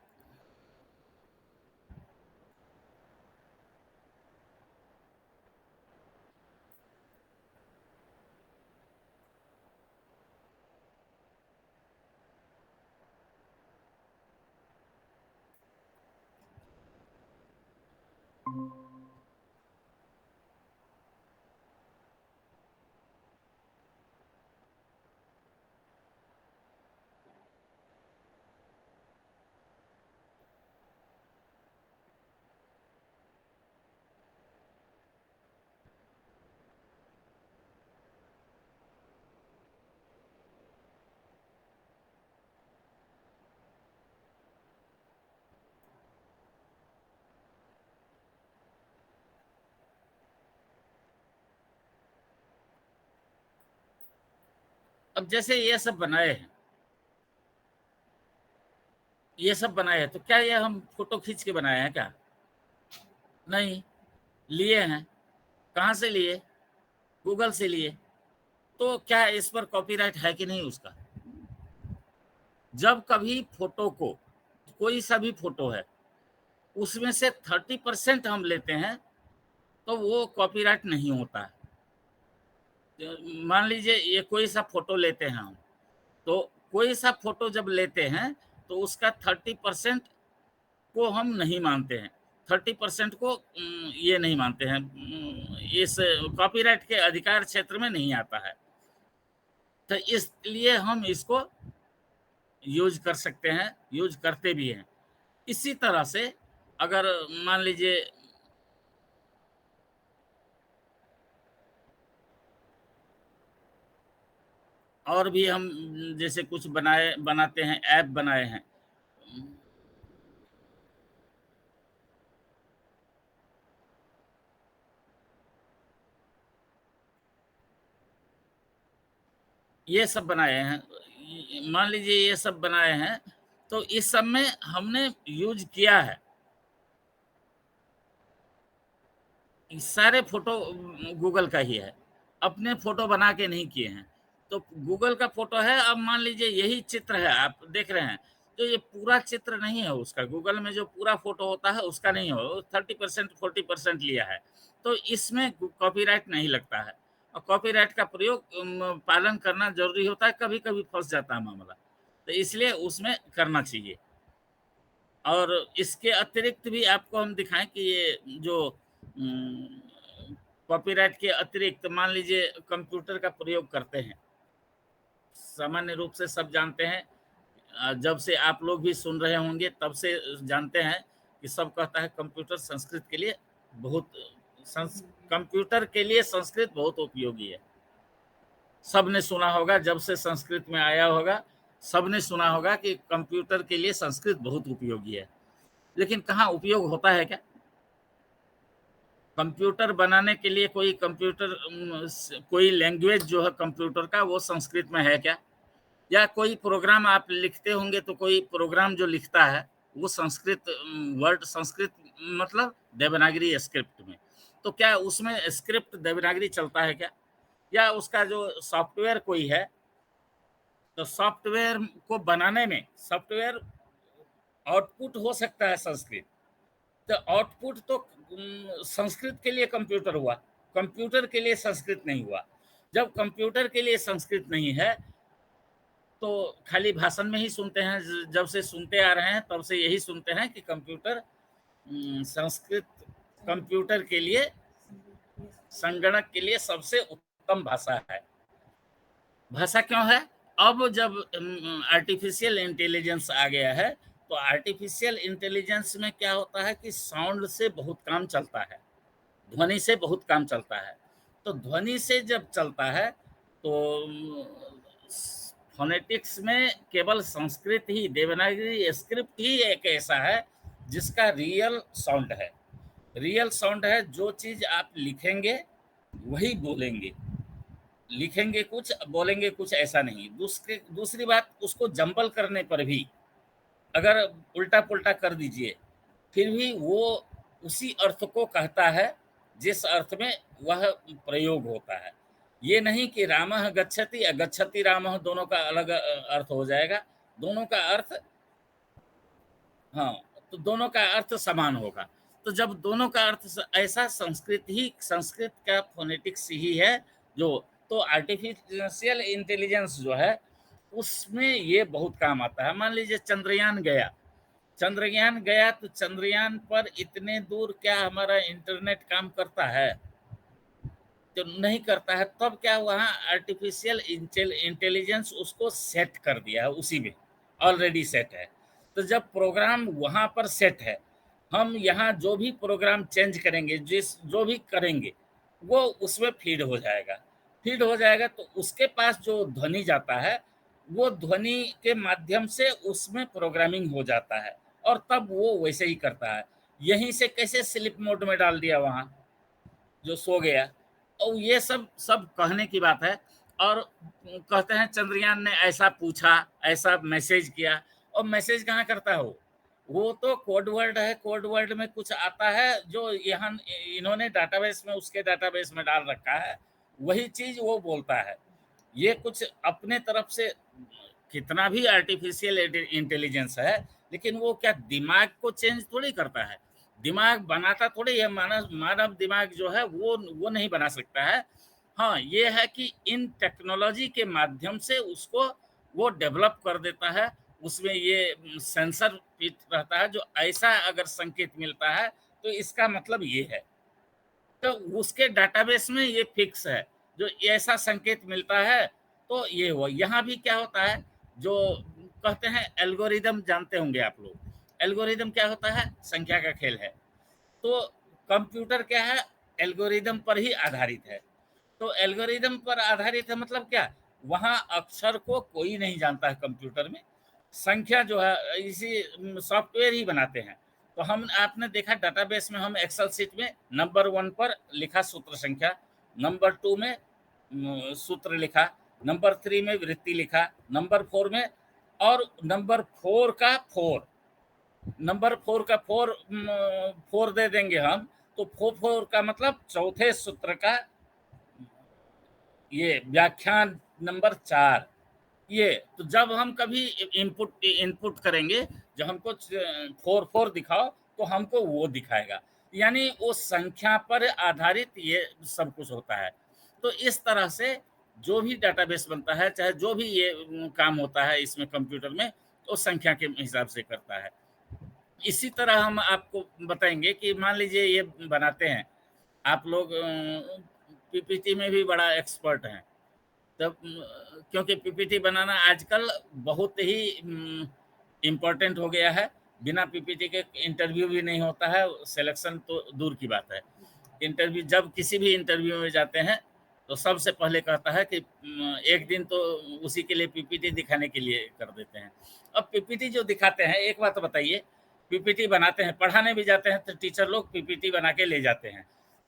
अब जैसे ये सब बनाए हैं, ये सब बनाए हैं, तो क्या ये हम फोटो खींच के बनाए हैं क्या? नहीं, लिए हैं। कहाँ से लिए? गूगल से लिए। तो क्या इस पर कॉपीराइट है कि नहीं उसका? जब कभी फोटो को, कोई सा भी फोटो है, उसमें से 30% हम लेते हैं, तो वो कॉपीराइट नहीं होता है। मान लीजिए ये कोई सा फोटो लेते हैं हम, तो कोई सा फोटो जब लेते हैं तो उसका 30% को हम नहीं मानते हैं, 30% को ये नहीं मानते हैं, इस कॉपीराइट के अधिकार क्षेत्र में नहीं आता है, तो इसलिए हम इसको यूज कर सकते हैं, यूज करते भी हैं। इसी तरह से अगर मान लीजिए और भी हम जैसे कुछ बनाते हैं, ऐप बनाए हैं, ये सब बनाए हैं, मान लीजिए ये सब बनाए हैं, तो इस सब में हमने यूज किया है। सारे फोटो गूगल का ही है, अपने फोटो बना के नहीं किए हैं। तो गूगल का फोटो है, अब मान लीजिए यही चित्र है, आप देख रहे हैं, तो ये पूरा चित्र नहीं है उसका, गूगल में जो पूरा फोटो होता है उसका नहीं हो, 30% 40% लिया है, तो इसमें कॉपीराइट नहीं लगता है। और कॉपीराइट का प्रयोग पालन करना जरूरी होता है, कभी कभी फंस जाता है मामला, तो इसलिए उसमें करना चाहिए। और इसके अतिरिक्त भी आपको हम दिखाएं कि ये जो कॉपीराइट के अतिरिक्त मान लीजिए कंप्यूटर का प्रयोग करते हैं, सामान्य रूप से सब जानते हैं, जब से आप लोग भी सुन रहे होंगे तब से जानते हैं कि सब कहता है कंप्यूटर संस्कृत के लिए बहुत कंप्यूटर के लिए संस्कृत बहुत उपयोगी है। सबने सुना होगा, जब से संस्कृत में आया होगा सबने सुना होगा कि कंप्यूटर के लिए संस्कृत बहुत उपयोगी है। लेकिन कहाँ उपयोग होता है क्या? कंप्यूटर बनाने के लिए कोई लैंग्वेज जो है कंप्यूटर का वो संस्कृत में है क्या? या कोई प्रोग्राम आप लिखते होंगे तो कोई प्रोग्राम जो लिखता है वो संस्कृत वर्ड, संस्कृत मतलब देवनागरी स्क्रिप्ट में, तो क्या उसमें स्क्रिप्ट देवनागरी चलता है क्या? या उसका जो सॉफ्टवेयर कोई है, तो सॉफ्टवेयर को बनाने में सॉफ्टवेयर आउटपुट हो सकता है संस्कृत, तो आउटपुट तो संस्कृत के लिए कंप्यूटर हुआ, कंप्यूटर के लिए संस्कृत नहीं हुआ। जब कंप्यूटर के लिए संस्कृत नहीं है तो खाली भाषण में ही सुनते हैं, जब से सुनते आ रहे हैं तब से यही सुनते हैं कि कंप्यूटर संस्कृत कंप्यूटर के लिए, संगणक के लिए सबसे उत्तम भाषा है। भाषा क्यों है? अब जब आर्टिफिशियल इंटेलिजेंस आ गया है, तो आर्टिफिशियल इंटेलिजेंस में क्या होता है कि साउंड से बहुत काम चलता है, ध्वनि से बहुत काम चलता है। तो ध्वनि से जब चलता है तो फोनेटिक्स में केवल संस्कृत ही, देवनागरी स्क्रिप्ट ही एक ऐसा है जिसका रियल साउंड है। रियल साउंड है, जो चीज आप लिखेंगे वही बोलेंगे, लिखेंगे कुछ बोलेंगे कुछ, ऐसा नहीं। दूसरी बात, उसको जंबल करने पर भी अगर उल्टा पुल्टा कर दीजिए फिर भी वो उसी अर्थ को कहता है जिस अर्थ में वह प्रयोग होता है। ये नहीं कि रामः गच्छति गच्छति रामः दोनों का अलग अर्थ हो जाएगा, दोनों का अर्थ, हाँ, तो दोनों का अर्थ समान होगा। तो जब दोनों का अर्थ ऐसा, संस्कृत का फोनेटिक्स ही है जो, तो आर्टिफिशियल इंटेलिजेंस जो है उसमें ये बहुत काम आता है। मान लीजिए चंद्रयान गया तो चंद्रयान पर इतने दूर क्या हमारा इंटरनेट काम करता है? तो नहीं करता है। तब क्या, वहाँ आर्टिफिशियल इंटेलिजेंस उसको सेट कर दिया है, उसी में ऑलरेडी सेट है। तो जब प्रोग्राम वहाँ पर सेट है, हम यहाँ जो भी प्रोग्राम चेंज करेंगे, जो भी करेंगे वो उसमें फीड हो जाएगा। तो उसके पास जो ध्वनि जाता है वो ध्वनि के माध्यम से उसमें प्रोग्रामिंग हो जाता है, और तब वो वैसे ही करता है। यहीं से कैसे स्लिप मोड में डाल दिया वहाँ जो सो गया, और ये सब कहने की बात है। और कहते हैं चंद्रयान ने ऐसा पूछा, ऐसा मैसेज किया, और मैसेज कहाँ करता है वो तो कोड वर्ड है, कोड वर्ड में कुछ आता है जो यहाँ इन्होंने डाटाबेस में, उसके डाटाबेस में डाल रखा है, वही चीज वो बोलता है। ये कुछ अपने तरफ से, कितना भी आर्टिफिशियल इंटेलिजेंस है, लेकिन वो क्या दिमाग को चेंज थोड़ी करता है, दिमाग बनाता थोड़ी है। मानव दिमाग जो है वो नहीं बना सकता है। हाँ, ये है कि इन टेक्नोलॉजी के माध्यम से उसको वो डेवलप कर देता है। उसमें ये सेंसर फिट रहता है, जो ऐसा अगर संकेत मिलता है, तो इसका मतलब ये है। तो उसके डेटाबेस में ये फिक्स है, जो ऐसा संकेत मिलता है, तो ये हुआ। यहाँ भी क्या होता है, जो कहते हैं एल्गोरिदम, जानते होंगे आप लोग। एल्गोरिदम क्या होता है? संख्या का खेल है। तो कंप्यूटर क्या है? एल्गोरिदम पर ही आधारित है। तो एल्गोरिदम पर आधारित है मतलब क्या? वहाँ अक्षर को कोई नहीं जानता है कंप्यूटर में। संख्या जो है, इसी सॉफ्टवेयर ही बनाते हैं। तो हम आपने देखा डेटाबेस में, हम एक्सेल शीट में नंबर 1 पर लिखा सूत्र संख्या, नंबर 2 में सूत्र लिखा, नंबर 3 में वृत्ति लिखा, नंबर 4 में, और नंबर 4 का 4, नंबर 4 का 4 4 दे देंगे हम, तो 4 का मतलब चौथे सूत्र का ये व्याख्यान नंबर 4। ये तो जब हम कभी इनपुट इनपुट करेंगे, जब हमको 4 दिखाओ, तो हमको वो दिखाएगा। यानी वो संख्या पर आधारित ये सब कुछ होता है। तो इस तरह से जो भी डेटाबेस बनता है, चाहे जो भी ये काम होता है इसमें कंप्यूटर में, तो संख्या के हिसाब से करता है। इसी तरह हम आपको बताएंगे कि मान लीजिए ये बनाते हैं आप लोग, पीपीटी में भी बड़ा एक्सपर्ट हैं। तब क्योंकि पीपीटी बनाना आजकल बहुत ही इम्पोर्टेंट हो गया है। बिना पीपीटी के इंटरव्यू भी नहीं होता है, सिलेक्शन तो दूर की बात है। इंटरव्यू, जब किसी भी इंटरव्यू में जाते हैं, तो सबसे पहले कहता है कि एक दिन तो उसी के लिए पीपीटी दिखाने के लिए कर देते हैं। अब पीपीटी जो दिखाते हैं, एक बात बताइए, पीपीटी बनाते हैं, पढ़ाने भी जाते हैं तो टीचर लोग पीपीटी बना के ले जाते हैं।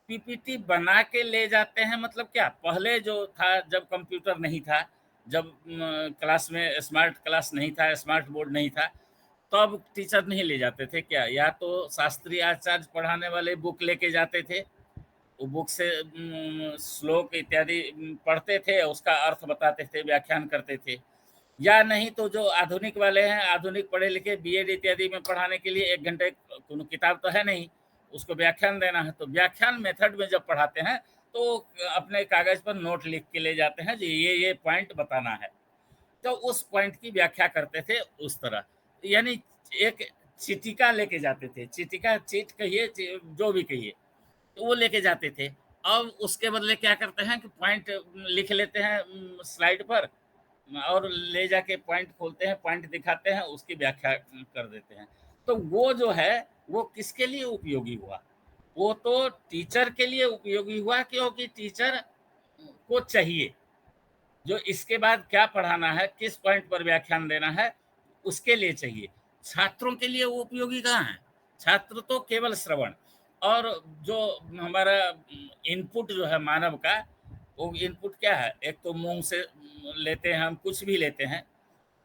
पीपीटी बना के ले जाते हैं मतलब क्या? पहले जो था, जब कंप्यूटर नहीं था, जब क्लास में स्मार्ट क्लास नहीं था, स्मार्ट बोर्ड नहीं था, तब टीचर नहीं ले जाते थे क्या? या तो शास्त्रीय आचार्य पढ़ाने वाले बुक लेके जाते थे, वो बुक से श्लोक इत्यादि पढ़ते थे, उसका अर्थ बताते थे, व्याख्यान करते थे। या नहीं तो जो आधुनिक वाले हैं, आधुनिक पढ़े लिखे बीएड इत्यादि में पढ़ाने के लिए 1 घंटे, कोनो किताब तो है नहीं, उसको व्याख्यान देना है, तो व्याख्यान मेथड में जब पढ़ाते हैं, तो अपने कागज पर नोट लिख के ले जाते हैं, जी ये पॉइंट बताना है। तो उस पॉइंट की व्याख्या करते थे उस तरह। यानी एक चिटिका लेके जाते थे, चिटिका, चीट कहिए, जो भी कहिए, तो वो लेके जाते थे। अब उसके बदले क्या करते हैं कि पॉइंट लिख लेते हैं स्लाइड पर, और ले जाके पॉइंट खोलते हैं, पॉइंट दिखाते हैं, उसकी व्याख्या कर देते हैं। तो वो जो है, वो किसके लिए उपयोगी हुआ? वो तो टीचर के लिए उपयोगी हुआ, क्योंकि टीचर को चाहिए जो इसके बाद क्या पढ़ाना है, किस पॉइंट पर व्याख्यान देना है, उसके लिए चाहिए। छात्रों के लिए वो उपयोगी कहाँ है? छात्र तो केवल श्रवण, और जो हमारा इनपुट जो है मानव का, वो इनपुट क्या है? एक तो मुंह से लेते हैं, हम कुछ भी लेते हैं,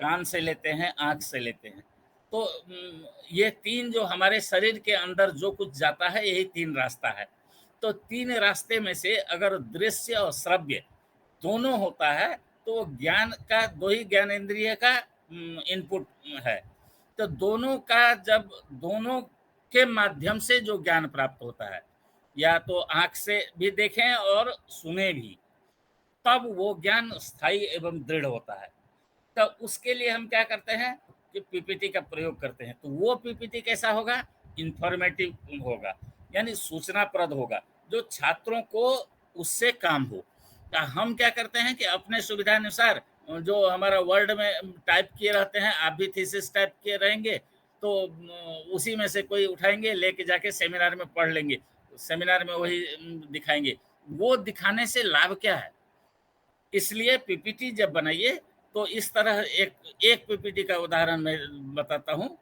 कान से लेते हैं, आँख से लेते हैं। तो ये 3 जो हमारे शरीर के अंदर जो कुछ जाता है, यही 3 रास्ता है। तो 3 रास्ते में से अगर दृश्य और श्रव्य दोनों होता है, तो ज्ञान का 2 ही ज्ञानेंद्रिय का इनपुट है। तो दोनों का, जब दोनों के माध्यम से जो ज्ञान प्राप्त होता है, या तो आँख से भी देखें और सुने भी, तब वो ज्ञान स्थायी एवं दृढ़ होता है। तो उसके लिए हम क्या करते हैं कि पीपीटी का प्रयोग करते हैं। तो वो पीपीटी कैसा होगा? इंफॉर्मेटिव होगा, यानी सूचनाप्रद होगा, जो छात्रों को उससे काम हो। तो हम क्या करते हैं कि अपने सुविधानुसार, जो हमारा वर्ड में टाइप किए रहते हैं, आप भी थीसिस टाइप किए रहेंगे, तो उसी में से कोई उठाएंगे, लेके जाके सेमिनार में पढ़ लेंगे, सेमिनार में वही दिखाएंगे। वो दिखाने से लाभ क्या है? इसलिए पीपीटी जब बनाइए, तो इस तरह एक एक पीपीटी का उदाहरण मैं बताता हूँ,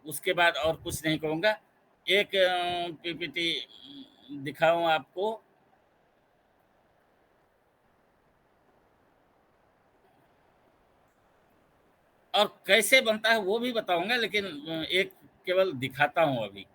उसके बाद और कुछ नहीं कहूँगा। एक पीपीटी दिखाऊँ आपको, और कैसे बनता है वो भी बताऊँगा, लेकिन एक केवल दिखाता हूँ अभी।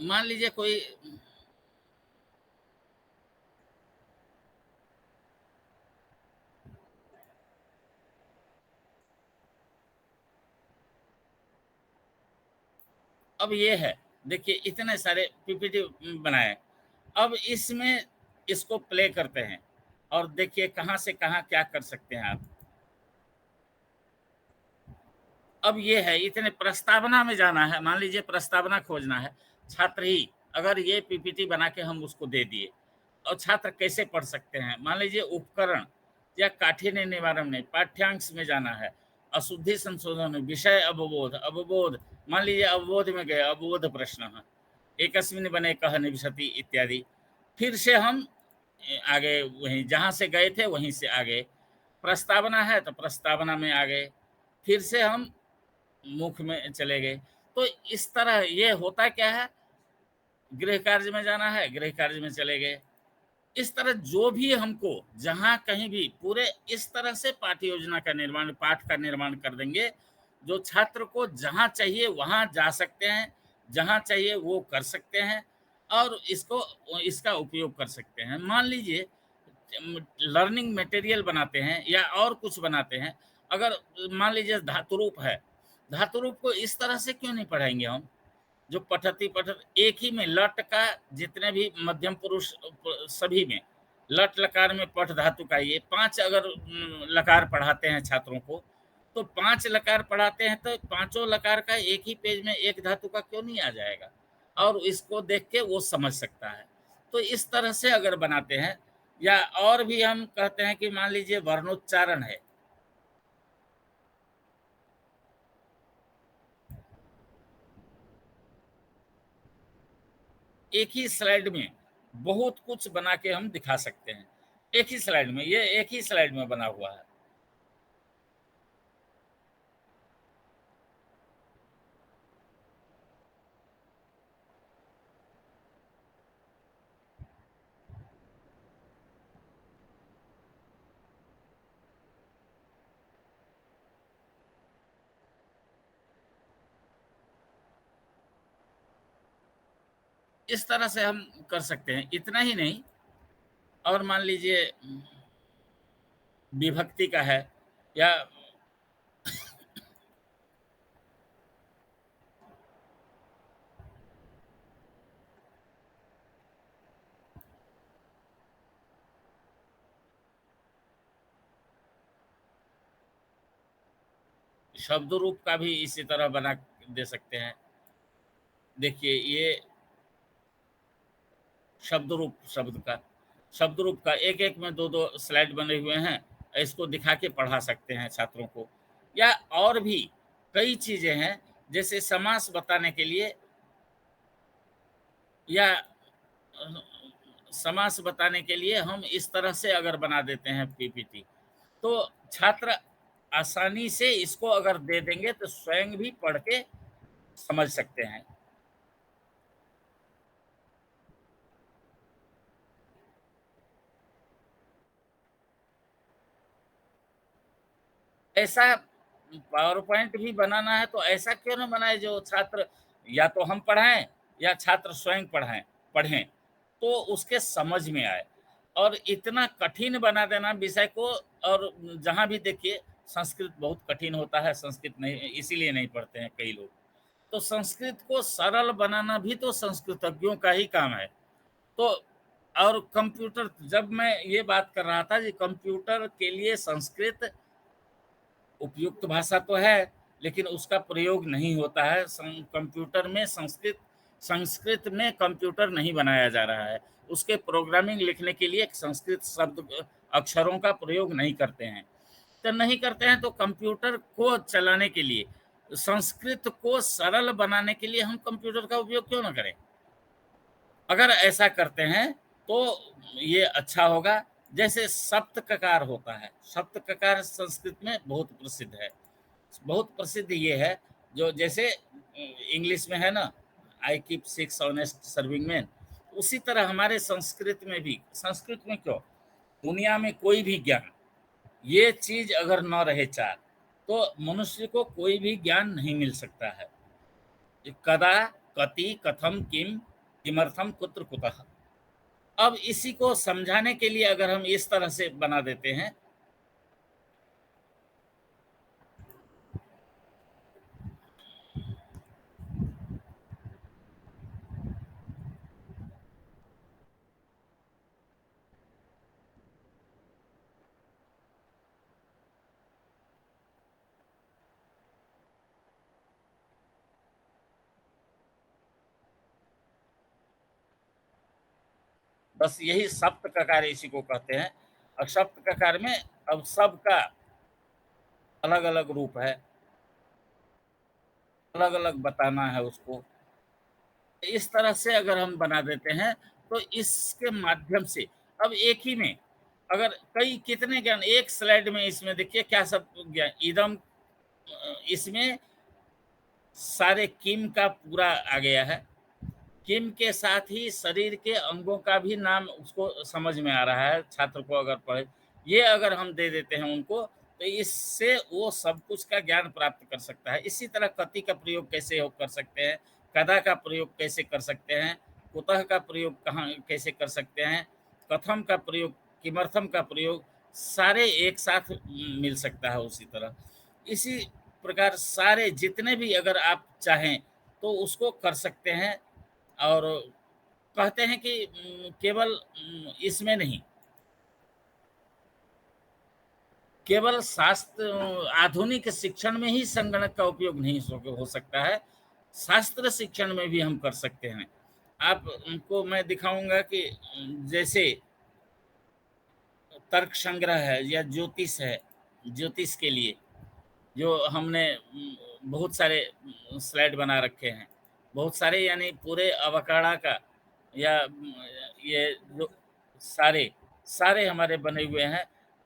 मान लीजिए कोई अब ये है, देखिए इतने सारे पीपीटी बनाए, अब इसमें इसको प्ले करते हैं और देखिए कहाँ से कहाँ क्या कर सकते हैं आप। अब ये है, इतने प्रस्तावना में जाना है, मान लीजिए प्रस्तावना खोजना है, छात्र ही अगर ये पीपीटी बना के हम उसको दे दिए और छात्र कैसे पढ़ सकते हैं। मान लीजिए उपकरण या काठिन्य निवारण में पाठ्यांश में जाना है, अशुद्धि संशोधन में विषय अवबोध, अवबोध मान लीजिए अवबोध में गए, अवबोध प्रश्न है, एकस्मिन् बने कह निविशति इत्यादि। फिर से हम आगे वहीं जहाँ से गए थे वहीं से आगे, प्रस्तावना है तो प्रस्तावना में आ गए, फिर से हम मुख्य में चले गए। तो इस तरह ये होता क्या है, गृह कार्य में जाना है, गृह कार्य में चले गए। इस तरह जो भी हमको जहाँ कहीं भी पूरे इस तरह से पाठ्य योजना का निर्माण, पाठ का निर्माण कर देंगे, जो छात्र को जहाँ चाहिए वहाँ जा सकते हैं, जहाँ चाहिए वो कर सकते हैं और इसका उपयोग कर सकते हैं। मान लीजिए लर्निंग मटेरियल बनाते हैं या और कुछ बनाते हैं, अगर मान लीजिए धातुरूप है, धातुरूप को इस तरह से क्यों नहीं पढ़ाएंगे हम, जो पठती पठत एक ही में लट का जितने भी मध्यम पुरुष सभी में लट लकार में पठ धातु का ये 5 अगर लकार पढ़ाते हैं छात्रों को, तो 5 लकार पढ़ाते हैं तो पांचों लकार का एक ही पेज में एक धातु का क्यों नहीं आ जाएगा और इसको देख के वो समझ सकता है। तो इस तरह से अगर बनाते हैं, या और भी हम कहते हैं कि मान लीजिए वर्णोच्चारण है, एक ही स्लाइड में बहुत कुछ बना के हम दिखा सकते हैं। एक ही स्लाइड में, ये एक ही स्लाइड में बना हुआ है। इस तरह से हम कर सकते हैं। इतना ही नहीं, और मान लीजिए विभक्ति का है या शब्द रूप का भी इसी तरह बना दे सकते हैं। देखिए ये शब्द रूप, शब्द रूप का एक एक में दो दो स्लाइड बने हुए हैं, इसको दिखा के पढ़ा सकते हैं छात्रों को। या और भी कई चीजें हैं, जैसे समास बताने के लिए या समास बताने के लिए हम इस तरह से अगर बना देते हैं पीपीटी, तो छात्र आसानी से इसको अगर दे देंगे तो स्वयं भी पढ़ के समझ सकते हैं। ऐसा पावर पॉइंट भी बनाना है तो ऐसा क्यों ना बनाए जो छात्र या तो हम पढ़ाएं या छात्र स्वयं पढ़ें तो उसके समझ में आए। और इतना कठिन बना देना विषय को, और जहाँ भी देखिए संस्कृत बहुत कठिन होता है, संस्कृत नहीं, इसीलिए नहीं पढ़ते हैं कई लोग। तो संस्कृत को सरल बनाना भी तो संस्कृतज्ञों का ही काम है। तो और कंप्यूटर, जब मैं ये बात कर रहा था कि कंप्यूटर के लिए संस्कृत उपयुक्त भाषा तो है, लेकिन उसका प्रयोग नहीं होता है कंप्यूटर में। संस्कृत संस्कृत में कंप्यूटर नहीं बनाया जा रहा है, उसके प्रोग्रामिंग लिखने के लिए संस्कृत शब्द अक्षरों का प्रयोग नहीं करते हैं। तो नहीं करते हैं तो कंप्यूटर को चलाने के लिए, संस्कृत को सरल बनाने के लिए हम कंप्यूटर का उपयोग क्यों ना करें। अगर ऐसा करते हैं तो ये अच्छा होगा। जैसे सप्तककार होता है, सप्तककार संस्कृत में बहुत प्रसिद्ध है, बहुत प्रसिद्ध ये है, जो जैसे इंग्लिश में है ना, I keep 6 honest serving man, उसी तरह हमारे संस्कृत में भी, संस्कृत में क्यों, दुनिया में कोई भी ज्ञान, ये चीज अगर न रहे चार, तो मनुष्य को कोई भी ज्ञान नहीं मिल सकता है। कदा, कति, कथम, किम, किमर्थम कुत्र कुतः। अब इसी को समझाने के लिए अगर हम इस तरह से बना देते हैं, बस यही सप्त ककार इसी को कहते हैं। और सप्त ककार में अब सबका अलग अलग रूप है, अलग अलग बताना है उसको। इस तरह से अगर हम बना देते हैं तो इसके माध्यम से अब एक ही में अगर कई कितने ज्ञान एक स्लाइड में, इसमें देखिए क्या सब ज्ञान इदम, इसमें सारे किम का पूरा आ गया है। किम के साथ ही शरीर के अंगों का भी नाम उसको समझ में आ रहा है, छात्र को अगर पढ़े। ये अगर हम दे देते हैं उनको तो इससे वो सब कुछ का ज्ञान प्राप्त कर सकता है। इसी तरह कति का प्रयोग कैसे कर सकते हैं, कदा का प्रयोग कैसे कर सकते हैं, कुतः का प्रयोग कहाँ कैसे कर सकते हैं, कथम का प्रयोग, किमर्थम का प्रयोग, सारे एक साथ मिल सकता है। उसी तरह इसी प्रकार सारे जितने भी अगर आप चाहें तो उसको कर सकते हैं। और कहते हैं कि केवल इसमें नहीं, केवल शास्त्र आधुनिक शिक्षण में ही संगणक का उपयोग नहीं हो सकता है, शास्त्र शिक्षण में भी हम कर सकते हैं। आपको मैं दिखाऊंगा कि जैसे तर्क संग्रह है या ज्योतिष है, ज्योतिष के लिए जो हमने बहुत सारे स्लाइड बना रखे हैं, बहुत सारे यानी पूरे अवकाड़ा का या ये जो सारे सारे हमारे बने हुए हैं।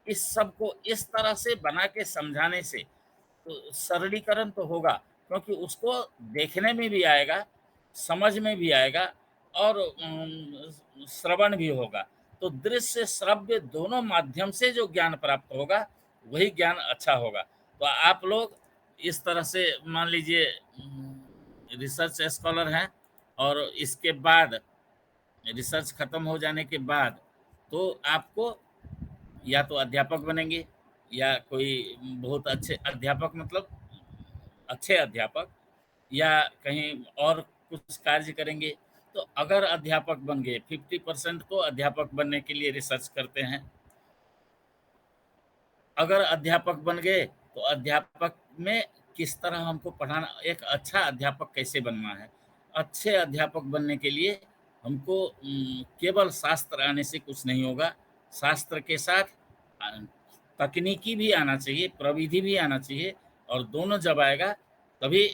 इस सब को इस तरह से बना के समझाने से तो सरलीकरण तो होगा, क्योंकि उसको देखने में भी आएगा, समझ में भी आएगा और श्रवण भी होगा। तो दृश्य श्रव्य दोनों माध्यम से जो ज्ञान प्राप्त होगा वही ज्ञान अच्छा होगा। तो आप लोग इस तरह से मान लीजिए रिसर्च स्कॉलर हैं और इसके बाद रिसर्च खत्म हो जाने के बाद तो आपको या तो अध्यापक बनेंगे या कोई बहुत अच्छे अध्यापक, मतलब अच्छे अध्यापक, या कहीं और कुछ कार्य करेंगे। तो अगर अध्यापक बन गए, 50% को अध्यापक बनने के लिए रिसर्च करते हैं। अगर अध्यापक बन गए तो अध्यापक में किस तरह हमको पढ़ाना, एक अच्छा अध्यापक कैसे बनना है। अच्छे अध्यापक बनने के लिए हमको केवल शास्त्र आने से कुछ नहीं होगा, शास्त्र के साथ तकनीकी भी आना चाहिए, प्रविधि भी आना चाहिए। और दोनों जब आएगा तभी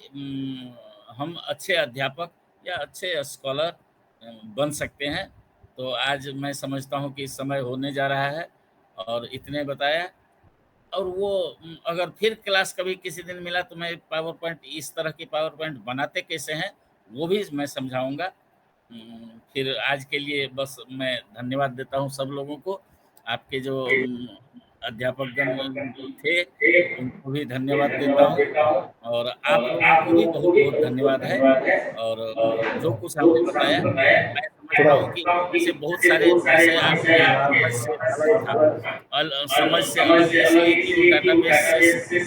हम अच्छे अध्यापक या अच्छे स्कॉलर बन सकते हैं। तो आज मैं समझता हूँ कि समय होने जा रहा है और इतने बताया। और वो अगर फिर क्लास कभी किसी दिन मिला तो मैं पावर पॉइंट, इस तरह की पावर पॉइंट बनाते कैसे हैं वो भी मैं समझाऊंगा। फिर आज के लिए बस मैं धन्यवाद देता हूँ सब लोगों को। आपके जो अध्यापकगण थे उनको भी धन्यवाद देता हूँ और आप लोगों को भी बहुत बहुत धन्यवाद है। और जो कुछ आपने बताया मैं समझता हूँ कि जैसे बहुत सारे विषय आपके समझ से अलग था। समझ से अलग इसलिए कि वो डाटाबेस से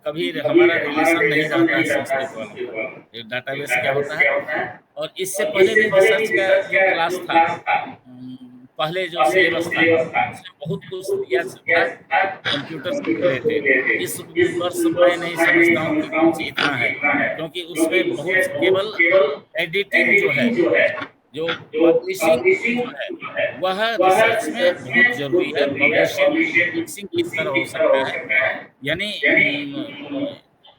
कभी हमारा रिलेशन नहीं रहता है संस्कृत वालों का। ये डाटाबेस क्या होता है। और इससे पहले भी रिसर्च का जो क्लास था, पहले जो सिलेबस था उसमें बहुत कुछ दिया था कंप्यूटर से रिलेटेड। इस वर्ष मैं नहीं समझता हूँ कि कुछ इतना है, क्योंकि उसमें बहुत केवल एडिटिंग जो है, जो पब्लिशिंग जो है वह रिसर्च में बहुत जरूरी है। पब्लिशिंग किस तरह हो सकता है, यानी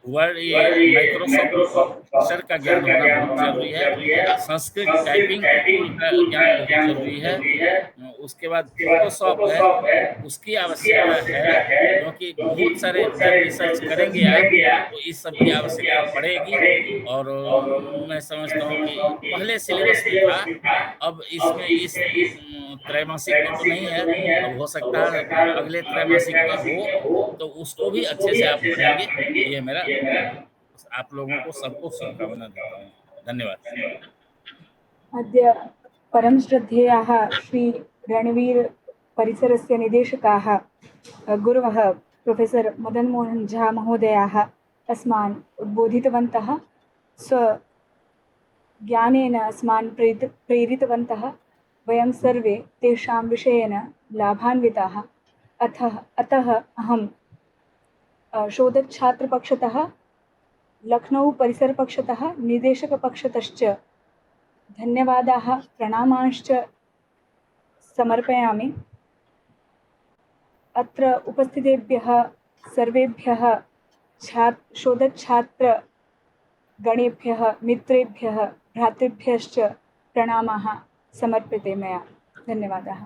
वर्ड ये माइक्रोसॉफ्ट ऑफिसर का ज्ञान होना बहुत जरूरी है। संस्कृत टाइपिंग टूल का ज्ञान बहुत जरूरी है। उसके बाद फोटोशॉप है, उसकी आवश्यकता है, क्योंकि बहुत सारे जब रिसर्च करेंगे आप तो इस सब की आवश्यकता पड़ेगी। और मैं समझता हूँ कि पहले सिलेबस में था, अब इसमें इस त्रैमासिक में तो नहीं है। अब हो सकता है अगले त्रैमासिक में हो तो उसको भी अच्छे से आप पढ़ेंगे। ये मेरा आप लोगों को सबको शुभकामना देता हूँ। धन्यवाद। अद्य परम श्रद्धेयाः श्री रणवीर परिसरस्य निदेशकाः गुरवः प्रोफेसर् मदन मोहन झा महोदयाः अस्मान् उद्बोधितवन्तः, स्वज्ञानेन अस्मान् प्रेरितवन्तः। वयं सर्वे तेषां विषयेण लाभान्विताः। अतः अहं शोधच्छात्रपक्षतः, लखनौ परिसरपक्षतः, निदेशकपक्षतश्च धन्यवादाः प्रणामांश्च समर्पयामि। अत्र उपस्थितेभ्यः सर्वेभ्यः शोधच्छात्रगणेभ्यः, मित्रेभ्यः, भ्रातृभ्यश्च प्रणामाः समर्प्यते मया। धन्यवादाः।